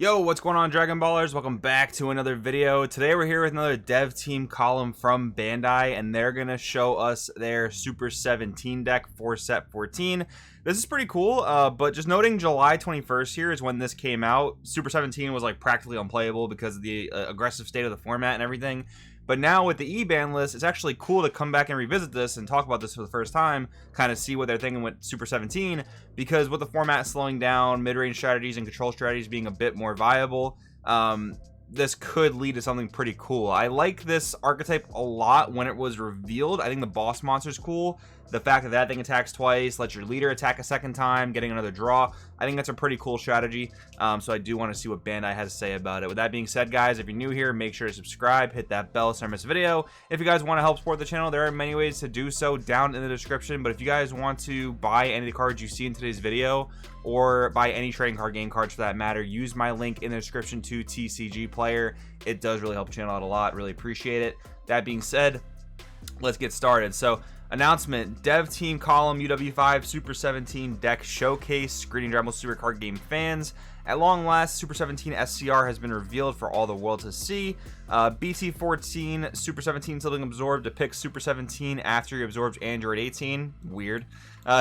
Yo, what's going on, Dragon Ballers? Welcome back to another video. Today we're here with another dev team column from Bandai, and they're gonna show us their Super 17 deck for set 14. This is pretty cool, but just noting July 21st here is when this came out. Super 17 was like practically unplayable because of the aggressive state of the format and everything. But now with the E-ban list, it's actually cool to come back and revisit this and talk about this for the first time, kind of see what they're thinking with Super 17, because with the format slowing down, mid-range strategies and control strategies being a bit more viable, this could lead to something pretty cool. I like this archetype a lot when it was revealed. I think the boss monster's cool. The fact that that thing attacks twice, lets your leader attack a second time, getting another draw, I think that's a pretty cool strategy. So I do want to see what Bandai has to say about it. With that being said, guys, if you're new here, make sure to subscribe, hit that bell so you don't miss a video. If you guys want to help support the channel, there are many ways to do so down in the description. But if you guys want to buy any of the cards you see in today's video, or buy any trading card game cards for that matter, use my link in the description to TCG Player. It does really help the channel out a lot. Really appreciate it. That being said, let's get started. So, announcement: dev team column UW5 Super 17 deck showcase. Greeting Dragon Ball Super card game fans. At long last, Super 17 SCR has been revealed for all the world to see. BT14 Super 17 still being absorbed to pick Super 17 after he absorbs Android 18. Weird.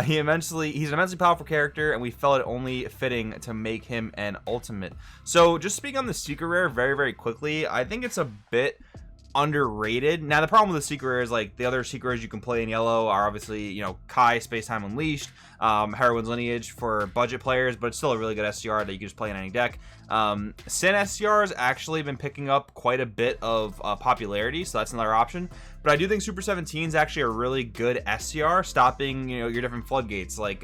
He's an immensely powerful character, and we felt it only fitting to make him an ultimate. So, just speaking on the secret rare very quickly, I think it's a bit underrated. Now, the problem with the secret rare is, like, the other secret rares you can play in yellow are obviously, you know, Kai, Space Time Unleashed, Heroine's Lineage for budget players, but it's still a really good SCR that you can just play in any deck. Sin SCR has actually been picking up quite a bit of popularity, so that's another option. But I do think Super 17 is actually a really good SCR, stopping, you know, your different floodgates, like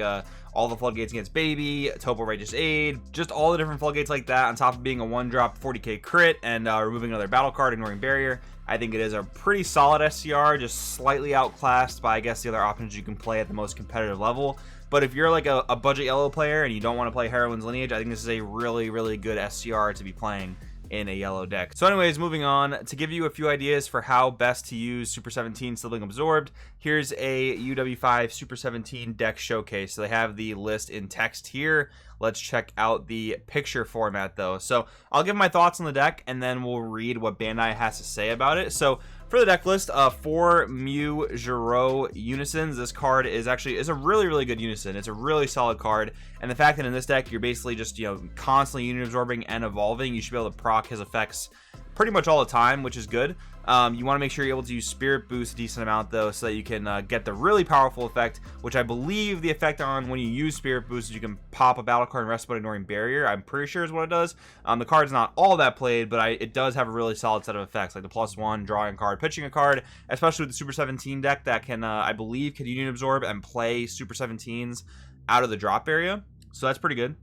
all the floodgates against Baby, Topo Righteous Aid, just all the different floodgates like that, on top of being a 1-drop 40k crit and removing another battle card, ignoring barrier. I think it is a pretty solid SCR, just slightly outclassed by, I guess, the other options you can play at the most competitive level. But if you're like a budget yellow player and you don't want to play Heroine's Lineage, I think this is a really good SCR to be playing in a yellow deck. So anyways, moving on, to give you a few ideas for how best to use Super 17 still being absorbed, here's a UW5 Super 17 deck showcase. So they have the list in text here. Let's check out the picture format though. So I'll give my thoughts on the deck, and then we'll read what Bandai has to say about it. So for the deck list, 4 Mew Giro Unisons. This card is a really good unison. It's a really solid card, and the fact that in this deck you're basically just, you know, constantly unit absorbing and evolving, you should be able to proc his effects pretty much all the time, which is good. You want to make sure you're able to use Spirit Boost a decent amount though, so that you can get the really powerful effect, which I believe the effect on when you use Spirit Boost is you can pop a battle card and rest mode ignoring barrier. I'm pretty sure is what it does. The card's not all that played, but it does have a really solid set of effects, like the +1, drawing a card, pitching a card, especially with the Super 17 deck that can, I believe, can unit absorb and play Super 17s out of the drop area. So that's pretty good.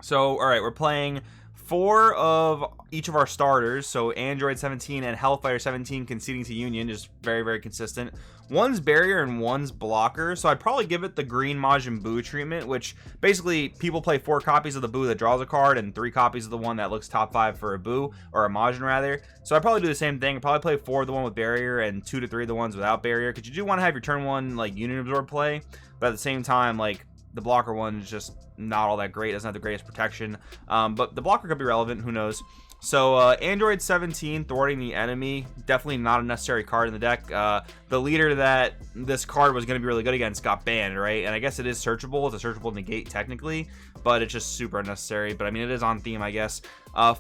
So, alright, we're playing 4 of each of our starters, so Android 17 and Hellfighter 17 conceding to Union, just very consistent. One's barrier and one's blocker, so I'd probably give it the green Majin Buu treatment, which basically people play 4 copies of the Buu that draws a card and 3 copies of the one that looks top 5 for a Buu, or a Majin rather. So I'd probably do the same thing. I'd probably play 4 of the one with barrier and 2 to 3 of the ones without barrier, because you do want to have your turn 1 like unit absorb play, but at the same time, like, the blocker one is just not all that great. Doesn't have the greatest protection, but the blocker could be relevant, who knows. So Android 17 thwarting the enemy, definitely not a necessary card in the deck. The leader that this card was going to be really good against got banned, right? And I guess it is searchable. It's a searchable negate technically, but it's just super unnecessary. But I mean, it is on theme, I guess.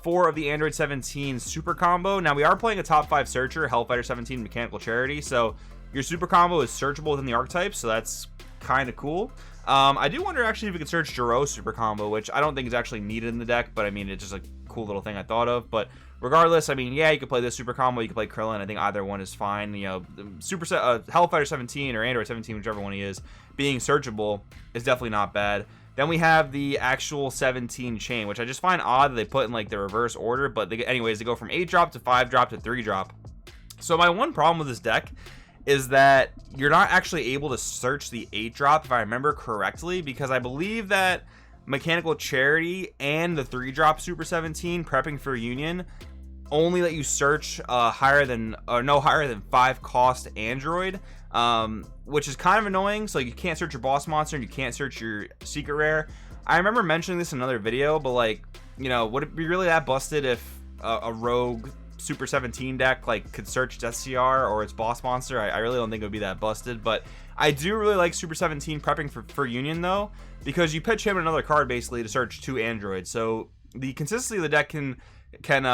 4 of the Android 17 super combo. Now we are playing a top 5 searcher, Hellfighter 17 Mechanical Charity, so your super combo is searchable within the archetype, so that's kind of cool. I do wonder actually if we could search Jiro super combo, which I don't think is actually needed in the deck, but I mean, it's just a cool little thing I thought of. But regardless, I mean, yeah, you could play this super combo, you could play Krillin. I think either one is fine. You know, Hellfighter 17 or Android 17, whichever one he is, being searchable is definitely not bad. Then we have the actual 17 chain, which I just find odd that they put in like the reverse order, but anyways, they go from 8-drop to 5-drop to 3-drop. So my one problem with this deck is that you're not actually able to search the 8-drop, if I remember correctly, because I believe that Mechanical Charity and the 3-drop Super 17 prepping for Union only let you search no higher than 5 cost Android, which is kind of annoying. So you can't search your boss monster and you can't search your secret rare. I remember mentioning this in another video, but like, you know, would it be really that busted if a rogue Super 17 deck like could search its SCR or its boss monster? I really don't think it would be that busted, but I do really like Super 17 prepping for Union though, because you pitch him another card basically to search 2 androids, so the consistency of the deck can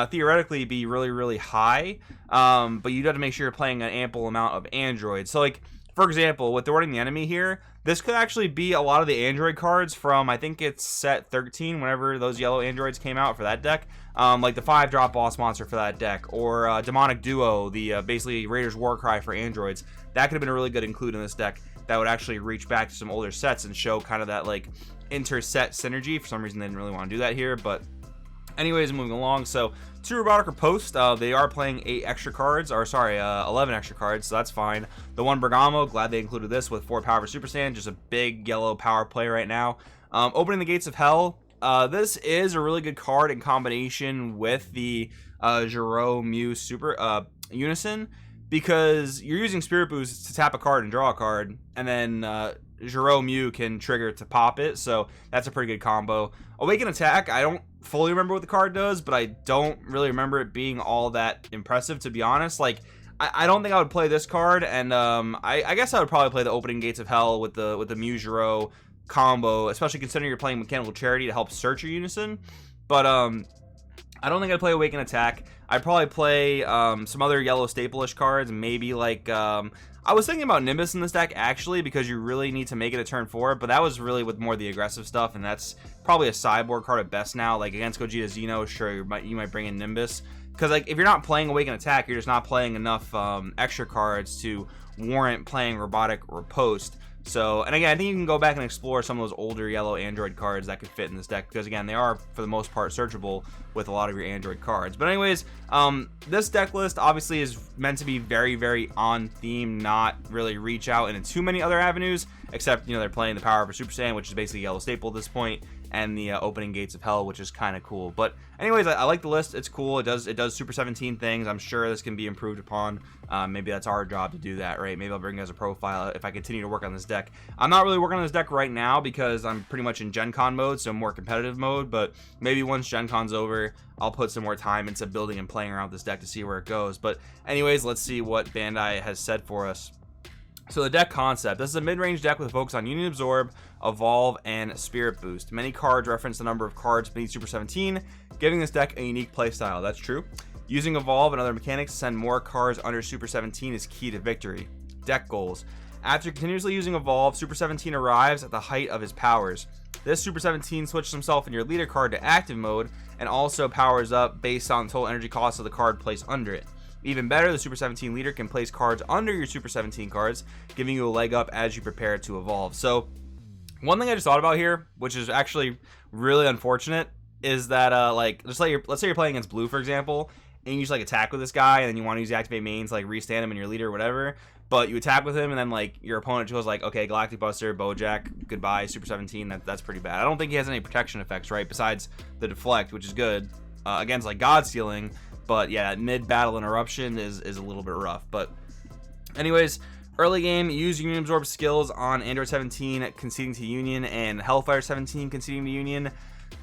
theoretically be really high, but you have to make sure you're playing an ample amount of androids. So like, for example, with thwarting the enemy here, this could actually be a lot of the android cards from, I think it's set 13, whenever those yellow androids came out for that deck, like the 5-drop boss monster for that deck, or Demonic Duo, the basically Raider's Warcry for androids. That could have been a really good include in this deck that would actually reach back to some older sets and show kind of that like inter-set synergy. For some reason they didn't really want to do that here, but anyways, moving along. So 2 Robotic Riposte, they are playing 8 extra cards, or sorry, 11 extra cards, so that's fine. The 1 Bergamo, glad they included this with 4 power for Super Saiyan, just a big yellow power play right now. Opening the Gates of Hell, this is a really good card in combination with the Giro Mew Super Unison, because you're using Spirit Boost to tap a card and draw a card, and then Giro Mew can trigger to pop it, so that's a pretty good combo. Awaken Attack, I don't fully remember what the card does, but I don't really remember it being all that impressive, to be honest. Like, I don't think I would play this card, and I guess I would probably play the Opening Gates of Hell with the Mew Giro combo, especially considering you're playing Mechanical Charity to help search your Unison. But I don't think I'd play Awaken Attack. I'd probably play some other yellow staple-ish cards, maybe like I was thinking about Nimbus in this deck actually, because you really need to make it a turn 4, but that was really with more of the aggressive stuff, and that's probably a sideboard card at best now. Like against Gogeta Xeno, sure, you might bring in Nimbus, because like if you're not playing Awaken Attack, you're just not playing enough extra cards to warrant playing Robotic Riposte. So, and again, I think you can go back and explore some of those older yellow android cards that could fit in this deck, because again, they are for the most part searchable with a lot of your android cards. But anyways, this deck list obviously is meant to be very on theme, not really reach out into too many other avenues, except, you know, they're playing the power of a Super Saiyan, which is basically yellow staple at this point, and the Opening Gates of Hell, which is kind of cool. But anyways, I like the list. It's cool. It does Super 17 things. I'm sure this can be improved upon. Maybe that's our job to do that, right? Maybe I'll bring you as a profile if I continue to work on this deck. I'm not really working on this deck right now because I'm pretty much in Gen Con mode, so more competitive mode, but maybe once Gen Con's over, I'll put some more time into building and playing around with this deck to see where it goes. But anyways, let's see what Bandai has said for us. So the deck concept. This is a mid-range deck with a focus on Union Absorb, Evolve, and Spirit Boost. Many cards reference the number of cards beneath Super 17, giving this deck a unique playstyle. That's true. Using Evolve and other mechanics to send more cards under Super 17 is key to victory. Deck goals. After continuously using Evolve, Super 17 arrives at the height of his powers. This Super 17 switches himself in your leader card to active mode, and also powers up based on the total energy cost of the card placed under it. Even better, the Super 17 leader can place cards under your Super 17 cards, giving you a leg up as you prepare to evolve. So, one thing I just thought about here, which is actually really unfortunate, is that like let's say you're playing against blue, for example, and you just like attack with this guy, and then you want to use the activate mains, like restand him in your leader or whatever, but you attack with him, and then like your opponent goes like, okay, Galactic Buster, Bojack, goodbye, Super 17. That's pretty bad. I don't think he has any protection effects, right? Besides the deflect, which is good against like God Stealing. But yeah, mid-battle interruption is a little bit rough. But anyways, early game, use Union Absorb skills on Android 17 conceding to Union and Hellfire 17 conceding to Union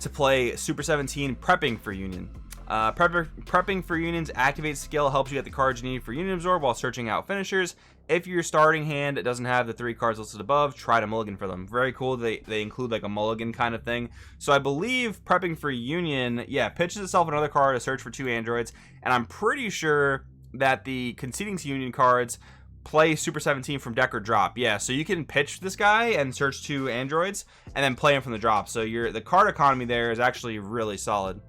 to play Super 17 prepping for Union. Prepping for Union's activate skill helps you get the cards you need for Union Absorb while searching out finishers. If your starting hand doesn't have the 3 cards listed above, try to mulligan for them. Very cool. They include like a mulligan kind of thing. So I believe prepping for Union, yeah, pitches itself another card to search for 2 androids, and I'm pretty sure that the conceding to Union cards play Super 17 from deck or drop. Yeah, so you can pitch this guy and search 2 androids and then play him from the drop. So the card economy there is actually really solid.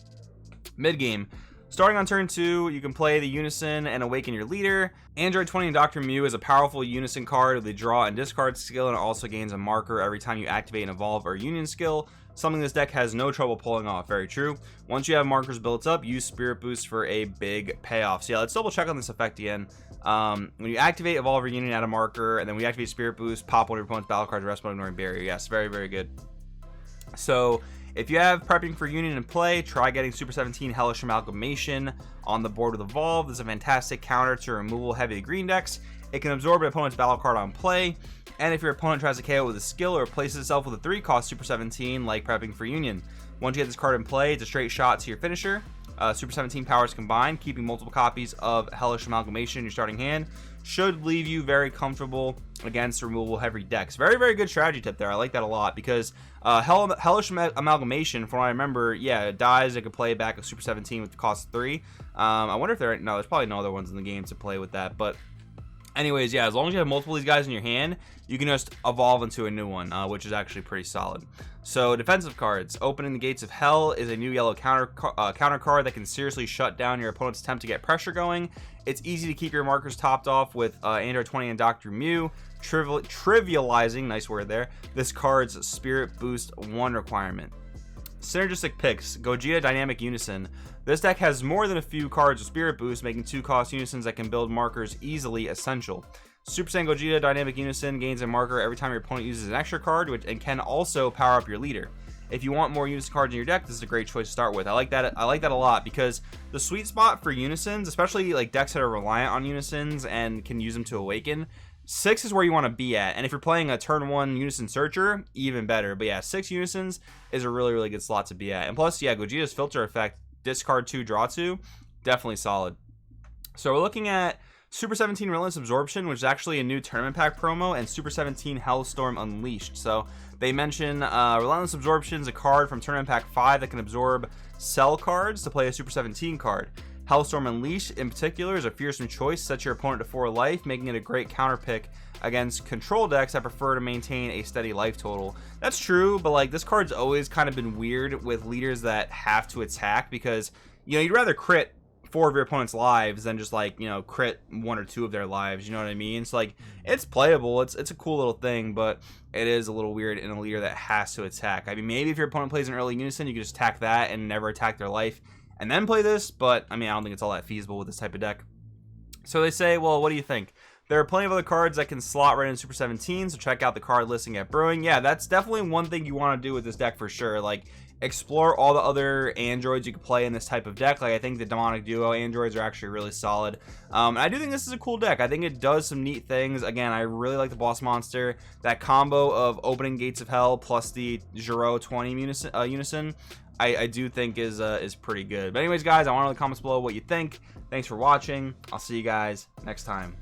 Mid game. Starting on turn 2, you can play the Unison and Awaken your leader. Android 20 and Dr. Mew is a powerful Unison card with a draw and discard skill, and it also gains a marker every time you activate an Evolve or Union skill, something this deck has no trouble pulling off. Very true. Once you have markers built up, use Spirit Boost for a big payoff. So yeah, let's double check on this effect again. When you activate Evolve or Union, add a marker, and then when you activate Spirit Boost, pop one of your opponent's battle cards, rest mode, ignoring barrier. Yes, very good. So if you have prepping for Union in play, try getting Super 17 Hellish Amalgamation on the board with Evolve. This is a fantastic counter to removal heavy green decks. It can absorb an opponent's battle card on play, and if your opponent tries to KO with a skill or replaces itself with a 3-cost Super 17, like prepping for Union. Once you get this card in play, it's a straight shot to your finisher. Super 17 powers combined, keeping multiple copies of Hellish Amalgamation in your starting hand should leave you very comfortable against removable heavy decks. Very, very good strategy tip there. I like that a lot because Hellish Amalgamation, from what I remember, yeah, it dies. It could play back a Super 17 with the cost of 3. I wonder if there's probably no other ones in the game to play with that, but anyways, yeah, as long as you have multiple of these guys in your hand, you can just evolve into a new one, which is actually pretty solid. So, defensive cards. Opening the Gates of Hell is a new yellow counter card that can seriously shut down your opponent's attempt to get pressure going. It's easy to keep your markers topped off with Android 20 and Dr. Mew, trivializing, nice word there, this card's Spirit Boost 1 requirement. Synergistic picks. Gogeta Dynamic Unison. This deck has more than a few cards with Spirit Boost, making 2-cost unisons that can build markers easily essential. Super Saiyan Gogeta Dynamic Unison gains a marker every time your opponent uses an extra card, and can also power up your leader. If you want more unison cards in your deck, this is a great choice to start with. I like that a lot because the sweet spot for unisons, especially like decks that are reliant on unisons and can use them to awaken, 6 is where you want to be at. And if you're playing a turn 1 unison searcher, even better. But yeah, 6 unisons is a really, really good slot to be at. And plus, yeah, Gogeta's filter effect, discard 2, draw 2, definitely solid. So we're looking at Super 17 Relentless Absorption, which is actually a new tournament pack promo, and Super 17 Hellstorm Unleashed. So they mention Relentless Absorption is a card from tournament pack 5 that can absorb cell cards to play a Super 17 card. Hellstorm Unleashed in particular is a fearsome choice, sets your opponent to 4 life, making it a great counter pick against control decks that prefer to maintain a steady life total. That's true, but like this card's always kind of been weird with leaders that have to attack, because you know, you'd rather crit 4 of your opponent's lives than just like, you know, crit 1 or 2 of their lives, you know what I mean? It's like, it's playable, it's a cool little thing, but it is a little weird in a leader that has to attack. I mean, maybe if your opponent plays an early unison, you could just attack that and never attack their life and then play this, but I mean, I don't think it's all that feasible with this type of deck. So they say, well, what do you think? There are plenty of other cards that can slot right in Super 17, so check out the card listing at Brewing. Yeah, that's definitely one thing you want to do with this deck for sure. Like, explore all the other androids you can play in this type of deck. Like, I think the Demonic Duo androids are actually really solid. And I do think this is a cool deck. I think it does some neat things. Again, I really like the boss monster. That combo of opening Gates of Hell plus the Giro 20 unison, I do think is pretty good. But anyways, guys, I want to know in the comments below what you think. Thanks for watching. I'll see you guys next time.